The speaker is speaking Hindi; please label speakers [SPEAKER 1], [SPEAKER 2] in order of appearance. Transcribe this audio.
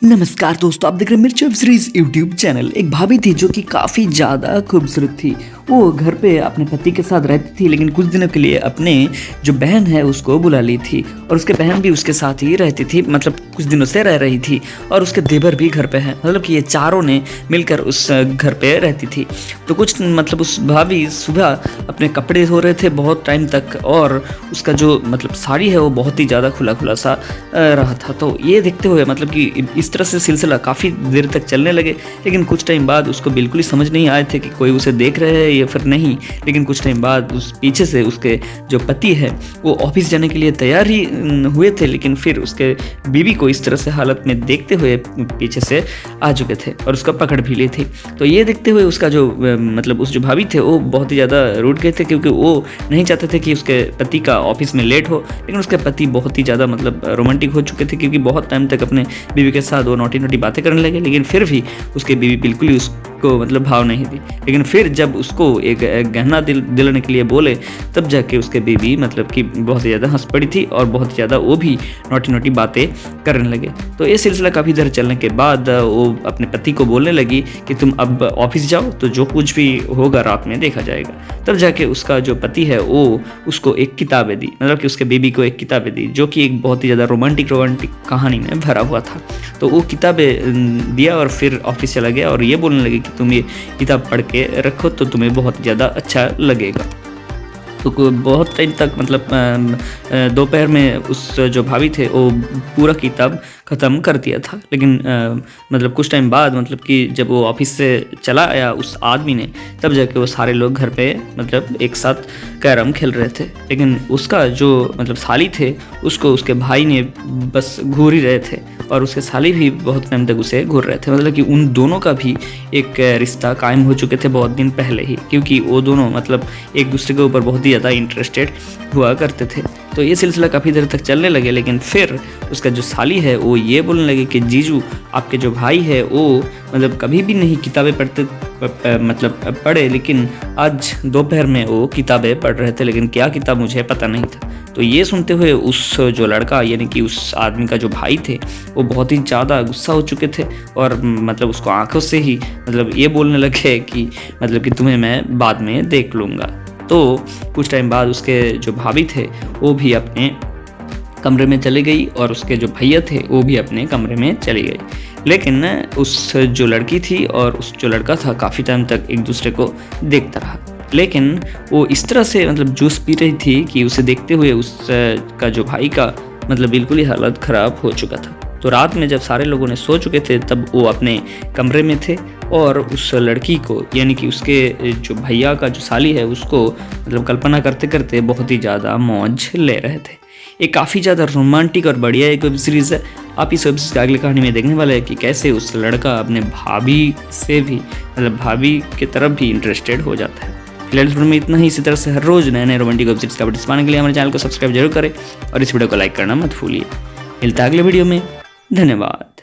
[SPEAKER 1] नमस्कार दोस्तों, आप देख रहे हैं मिर्च वेब सीरीज यूट्यूब चैनल। एक भाभी थी जो कि काफ़ी ज़्यादा खूबसूरत थी। वो घर पे अपने पति के साथ रहती थी, लेकिन कुछ दिनों के लिए अपने जो बहन है उसको बुला ली थी और उसके बहन भी उसके साथ ही रहती थी, मतलब कुछ दिनों से रह रही थी। और उसके देवर भी घर पे हैं, मतलब कि ये चारों ने मिलकर उस घर पे रहती थी। तो कुछ मतलब उस भाभी सुबह अपने कपड़े धो रहे थे बहुत टाइम तक, और उसका जो मतलब साड़ी है वो बहुत ही ज़्यादा खुला खुला सा रहा था। तो ये देखते हुए मतलब कि इस तरह से सिलसिला काफ़ी देर तक चलने लगे, लेकिन कुछ टाइम बाद उसको बिल्कुल ही समझ नहीं आए थे कि कोई उसे देख रहे हैं या फिर नहीं। लेकिन कुछ टाइम बाद उस पीछे से उसके जो पति है वो ऑफिस जाने के लिए तैयार ही हुए थे, लेकिन फिर उसके बीवी को इस तरह से हालत में देखते हुए पीछे से आ चुके थे और उसका पकड़ भी ली थी। तो ये देखते हुए उसका जो मतलब उस जो भाभी थे वो बहुत ही ज़्यादा रूठ गए थे, क्योंकि वो नहीं चाहते थे कि उसके पति का ऑफिस में लेट हो। लेकिन उसके पति बहुत ही ज़्यादा मतलब रोमांटिक हो चुके थे, क्योंकि बहुत टाइम तक अपने बीवी के साथ वो नोटी नोटी बातें करने लगे। लेकिन फिर भी उसके बीवी बिल्कुल ही उसको मतलब भाव नहीं दी। लेकिन फिर जब उसको एक गहना दिलाने के लिए बोले, तब जाके उसके बीवी मतलब कि बहुत ही ज़्यादा हंस पड़ी थी और बहुत ज़्यादा वो भी नोटी नोटी बातें करने लगे। तो ये सिलसिला काफ़ी देर चलने के बाद वो अपने पति को बोलने लगी कि तुम अब ऑफिस जाओ, तो जो कुछ भी होगा रात में देखा जाएगा। तब जाके उसका जो पति है वो उसको एक किताबें दी, मतलब कि उसके बीवी को एक किताबें दी, जो कि एक बहुत ही ज़्यादा रोमांटिक कहानी में भरा हुआ था। तो वो किताबें दिया और फिर ऑफिस चला गया और ये बोलने लगे कि तुम ये किताब पढ़ के रखो तो तुम्हें बहुत ज़्यादा अच्छा लगेगा। तो बहुत टाइम तक मतलब दोपहर में उस जो भाभी थे वो पूरा किताब ख़त्म कर दिया था। लेकिन मतलब कुछ टाइम बाद मतलब कि जब वो ऑफिस से चला आया उस आदमी ने, तब जाके वो सारे लोग घर पे मतलब एक साथ कैरम खेल रहे थे। लेकिन उसका जो मतलब साली थे उसको उसके भाई ने बस घूर ही रहे थे, और उसके साली भी बहुत टाइम तक उसे घूर रहे थे। मतलब कि उन दोनों का भी एक रिश्ता कायम हो चुके थे बहुत दिन पहले ही, क्योंकि वो दोनों मतलब एक दूसरे के ऊपर बहुत ही ज़्यादा इंटरेस्टेड हुआ करते थे। तो ये सिलसिला काफ़ी देर तक चलने लगे। लेकिन फिर उसका जो साली है वो ये बोलने लगे कि जीजू, आपके जो भाई है वो मतलब कभी भी नहीं किताबें मतलब पढ़े, लेकिन आज दोपहर में वो किताबें पढ़ रहे थे, लेकिन क्या किताब मुझे पता नहीं था। तो ये सुनते हुए उस जो लड़का यानी कि उस आदमी का जो भाई थे वो बहुत ही ज़्यादा गुस्सा हो चुके थे, और मतलब उसको आंखों से ही मतलब ये बोलने लगे कि मतलब कि तुम्हें मैं बाद में देख लूँगा। तो कुछ टाइम बाद उसके जो भाभी थे वो भी अपने कमरे में चले गई और उसके जो भैया थे वो भी अपने कमरे में चली गई। लेकिन उस जो लड़की थी और उस जो लड़का था काफ़ी टाइम तक एक दूसरे को देखता रहा। लेकिन वो इस तरह से मतलब जूस पी रही थी कि उसे देखते हुए उसका जो भाई का मतलब बिल्कुल ही हालत ख़राब हो चुका था। तो रात में जब सारे लोगों ने सो चुके थे तब वो अपने कमरे में थे और उस लड़की को यानी कि उसके जो भैया का जो साली है उसको मतलब कल्पना करते करते बहुत ही ज़्यादा मौज ले रहे थे। ये काफ़ी ज़्यादा रोमांटिक और बढ़िया एक वेब सीरीज़ है। आप इस वेब सीरीज़ की अगली कहानी में देखने वाले हैं कि कैसे उस लड़का अपने भाभी से भी मतलब भाभी की तरफ भी इंटरेस्टेड हो जाता है। फिलहाल इस वीडियो में इतना ही। इसी तरह से हर रोज़ नए नए रोमांटिक वेब सीरीज़ का अपडेट्स पाने के लिए हमारे चैनल को सब्सक्राइब जरूर करें और इस वीडियो को लाइक करना मत भूलिए। मिलता है अगले वीडियो में। धन्यवाद।